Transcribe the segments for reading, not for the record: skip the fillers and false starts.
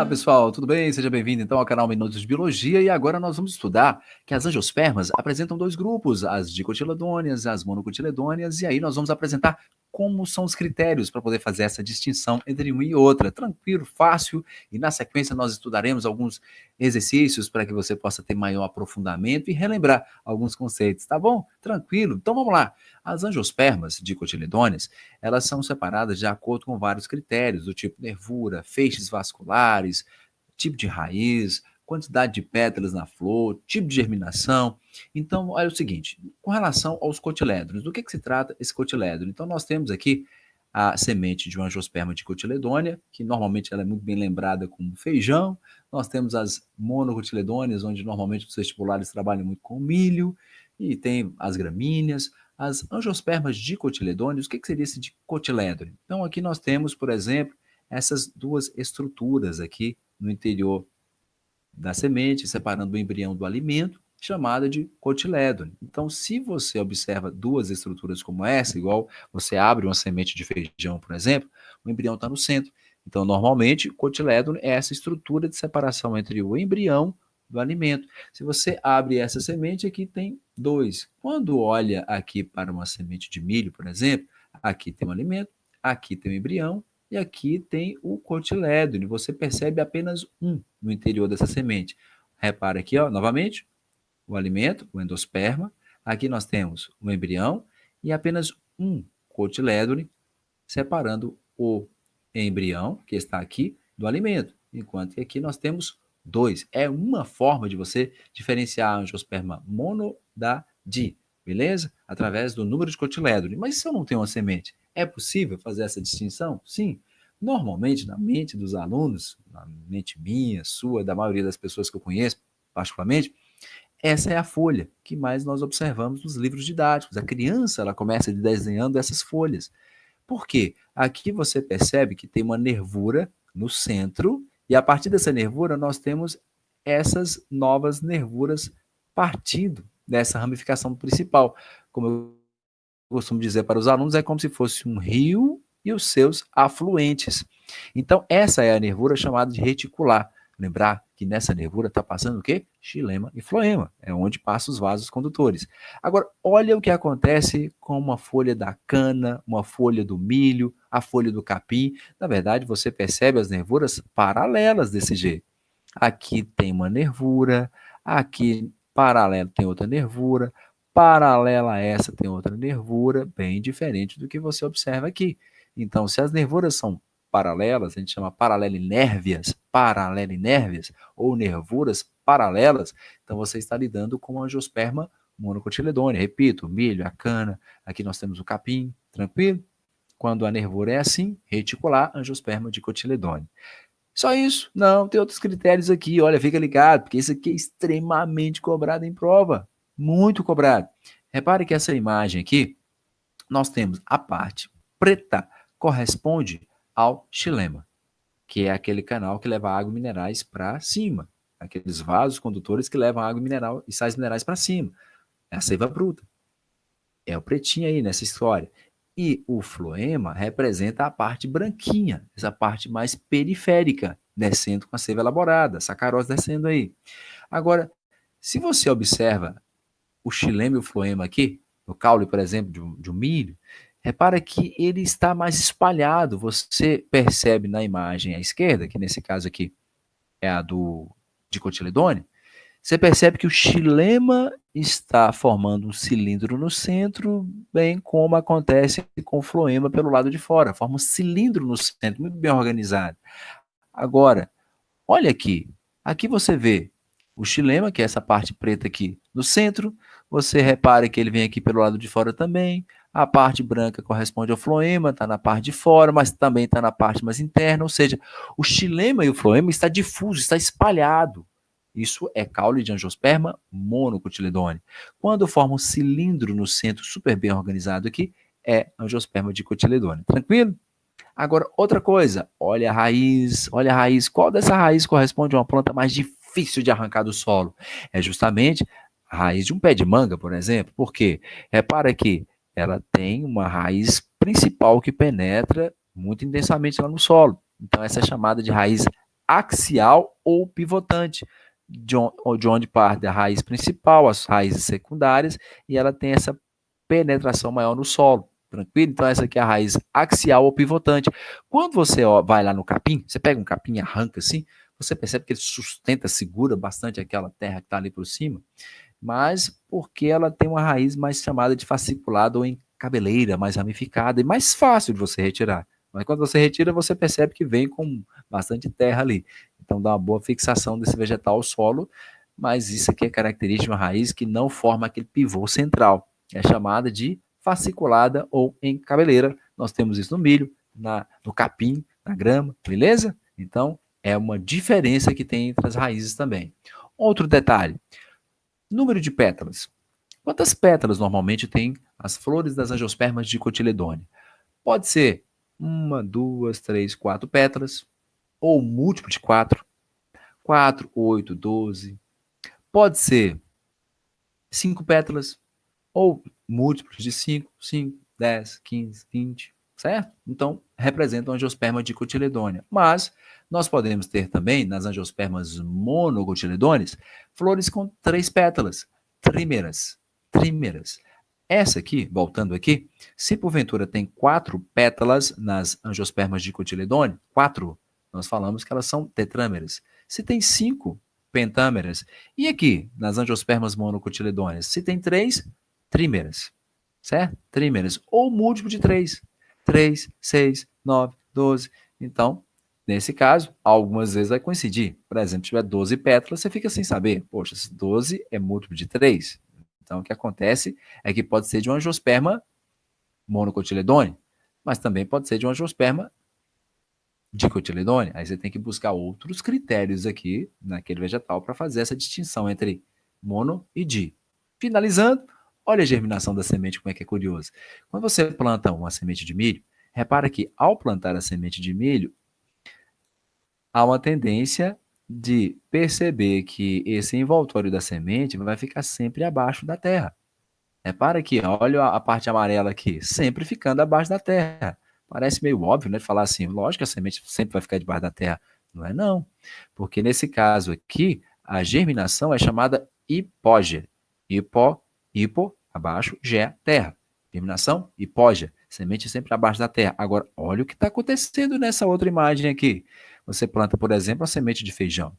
pessoal, tudo bem? Seja bem-vindo então ao canal Minutos de Biologia e agora nós vamos estudar que as angiospermas apresentam dois grupos, as dicotiledôneas e as monocotiledôneas, e aí nós vamos apresentar como são os critérios para poder fazer essa distinção entre uma e outra. Tranquilo, fácil, e na sequência nós estudaremos alguns exercícios para que você possa ter maior aprofundamento e relembrar alguns conceitos, tá bom? Tranquilo, então vamos lá. As angiospermas dicotiledôneas, elas são separadas de acordo com vários critérios, do tipo nervura, feixes vasculares, tipo de raiz, quantidade de pétalas na flor, tipo de germinação. Então, olha o seguinte, com relação aos cotilédones, do que se trata esse cotilédone? Então, nós temos aqui a semente de uma angiosperma dicotiledônea, que normalmente ela é muito bem lembrada como feijão. Nós temos as monocotiledôneas, onde normalmente os vestibulares trabalham muito com milho, e tem as gramíneas. As angiospermas dicotiledôneas, o que seria esse dicotiledone? Então, aqui nós temos, por exemplo, essas duas estruturas aqui no interior da semente, separando o embrião do alimento, chamada de cotilédone. Então, se você observa duas estruturas como essa, igual você abre uma semente de feijão, por exemplo, o embrião está no centro. Então, normalmente, o cotilédone é essa estrutura de separação entre o embrião do alimento. Se você abre essa semente, aqui tem dois. Quando olha aqui para uma semente de milho, por exemplo, aqui tem um alimento, aqui tem um embrião, e aqui tem o cotilédone. Você percebe apenas um no interior dessa semente. Repara aqui, ó, novamente, o alimento, o endosperma. Aqui nós temos o embrião e apenas um cotilédone separando o embrião, que está aqui, do alimento. Enquanto que aqui nós temos dois. É uma forma de você diferenciar a angiosperma mono da di, beleza? Através do número de cotilédone. Mas se eu não tenho uma semente, é possível fazer essa distinção? Sim. Normalmente, na mente dos alunos, na mente minha, sua, da maioria das pessoas que eu conheço, particularmente, essa é a folha que mais nós observamos nos livros didáticos. A criança, ela começa desenhando essas folhas. Por quê? Aqui você percebe que tem uma nervura no centro, e a partir dessa nervura nós temos essas novas nervuras partindo dessa ramificação principal. Como eu costumo dizer para os alunos, é como se fosse um rio e os seus afluentes. Então, essa é a nervura chamada de reticular. Lembrar que nessa nervura está passando o quê? Xilema e floema, é onde passam os vasos condutores. Agora, olha o que acontece com uma folha da cana, uma folha do milho, a folha do capim. Na verdade, você percebe as nervuras paralelas desse jeito. Aqui tem uma nervura, aqui paralelo tem outra nervura, paralela a essa tem outra nervura, bem diferente do que você observa aqui. Então, se as nervuras são paralelas, a gente chama paralelinérvias, ou nervuras paralelas, então você está lidando com a angiosperma monocotiledônea. Repito, milho, a cana, aqui nós temos o capim, tranquilo? Quando a nervura é assim, reticular, angiosperma dicotiledônea. Só isso? Não, tem outros critérios aqui. Olha, fica ligado, porque isso aqui é extremamente cobrado em prova. Muito cobrado. Repare que essa imagem aqui, nós temos a parte preta, corresponde ao xilema, que é aquele canal que leva água e minerais para cima. Aqueles vasos condutores que levam água mineral e sais minerais para cima. É a seiva bruta. É o pretinho aí nessa história. E o floema representa a parte branquinha, essa parte mais periférica, descendo com a seiva elaborada, a sacarose descendo aí. Agora, se você observa o xilema e o floema aqui, no caule, por exemplo, de um milho, repara que ele está mais espalhado. Você percebe na imagem à esquerda, que nesse caso aqui é a do dicotiledônea, você percebe que o xilema está formando um cilindro no centro, bem como acontece com o floema pelo lado de fora. Forma um cilindro no centro, muito bem organizado. Agora, olha aqui. Aqui você vê o xilema, que é essa parte preta aqui no centro. Você repara que ele vem aqui pelo lado de fora também. A parte branca corresponde ao floema, está na parte de fora, mas também está na parte mais interna. Ou seja, o xilema e o floema está difuso, está espalhado. Isso é caule de angiosperma monocotiledônea. Quando forma um cilindro no centro super bem organizado aqui, é angiosperma dicotiledônea. Tranquilo? Agora, outra coisa, olha a raiz, olha a raiz. Qual dessa raiz corresponde a uma planta mais difícil de arrancar do solo? É justamente a raiz de um pé de manga, por exemplo. Por quê? Repara que ela tem uma raiz principal que penetra muito intensamente lá no solo. Então, essa é chamada de raiz axial ou pivotante, de onde parte a raiz principal, as raízes secundárias, e ela tem essa penetração maior no solo. Tranquilo? Então, essa aqui é a raiz axial ou pivotante. Quando você vai lá no capim, você pega um capim e arranca assim, você percebe que ele sustenta, segura bastante aquela terra que está ali por cima, mas porque ela tem uma raiz mais chamada de fasciculada ou em cabeleira, mais ramificada e mais fácil de você retirar. Mas quando você retira, você percebe que vem com bastante terra ali. Então dá uma boa fixação desse vegetal ao solo, mas isso aqui é característica de uma raiz que não forma aquele pivô central. É chamada de fasciculada ou em cabeleira. Nós temos isso no milho, no capim, na grama, beleza? Então é uma diferença que tem entre as raízes também. Outro detalhe, número de pétalas. Quantas pétalas normalmente tem as flores das angiospermas de cotiledônea? Pode ser uma, duas, três, quatro pétalas, ou múltiplo de quatro, 4, 8, 12. Pode ser 5 pétalas, ou múltiplos de 5, 5, 10, 15, 20, certo? Então, representam a angiosperma de cotiledônea. Mas nós podemos ter também, nas angiospermas monocotiledôneas, flores com 3 pétalas, trímeras. Trímeras. Essa aqui, voltando aqui, se porventura tem 4 pétalas nas angiospermas de cotiledônea, 4, nós falamos que elas são tetrâmeras. Se tem 5 pentâmeras, e aqui, nas angiospermas monocotiledôneas, se tem 3, trímeras, certo? Trímeras, ou múltiplo de 3. 3, 6, 9, 12. Então, nesse caso, algumas vezes vai coincidir. Por exemplo, se tiver 12 pétalas, você fica sem saber. Poxa, 12 é múltiplo de 3. Então, o que acontece é que pode ser de um angiosperma monocotiledônea, mas também pode ser de um angiosperma dicotiledônea. Aí você tem que buscar outros critérios aqui naquele vegetal para fazer essa distinção entre mono e di. Finalizando, olha a germinação da semente, como é que é curioso. Quando você planta uma semente de milho, repara que ao plantar a semente de milho, há uma tendência de perceber que esse envoltório da semente vai ficar sempre abaixo da terra. Repara aqui, olha a parte amarela aqui, sempre ficando abaixo da terra. Parece meio óbvio, né? Falar assim, lógico que a semente sempre vai ficar debaixo da terra. Não é não. Porque nesse caso aqui, a germinação é chamada hipógea. Hipo, abaixo, gé, terra. Germinação, hipógea. Semente sempre abaixo da terra. Agora, olha o que está acontecendo nessa outra imagem aqui. Você planta, por exemplo, a semente de feijão.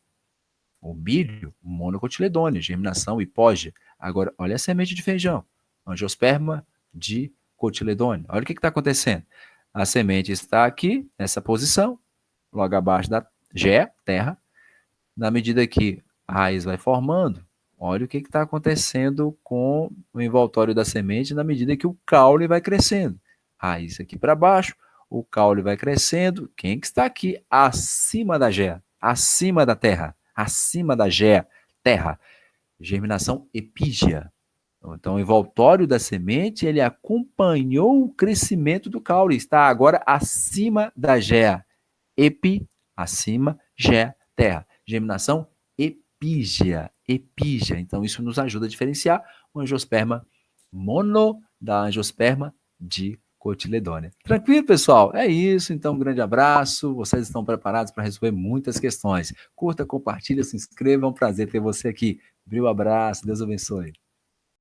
O milho, monocotiledônea, germinação, hipógea. Agora, olha a semente de feijão. Angiosperma de cotiledônea. Olha o que está acontecendo. A semente está aqui, nessa posição, logo abaixo da gé, terra. Na medida que a raiz vai formando, olha o que está acontecendo com o envoltório da semente na medida que o caule vai crescendo. Raiz aqui para baixo, o caule vai crescendo. Quem que está aqui? Acima da gé, acima da terra, acima da gé, terra. Germinação epígea. Então, o envoltório da semente, ele acompanhou o crescimento do caule, está agora acima da gea. Epi, acima, gea, terra. Germinação epígea, epígea. Então, isso nos ajuda a diferenciar o angiosperma mono da angiosperma dicotiledônea. Tranquilo, pessoal? É isso. Então, um grande abraço. Vocês estão preparados para resolver muitas questões. Curta, compartilha, se inscreva. É um prazer ter você aqui. Um abraço. Deus abençoe.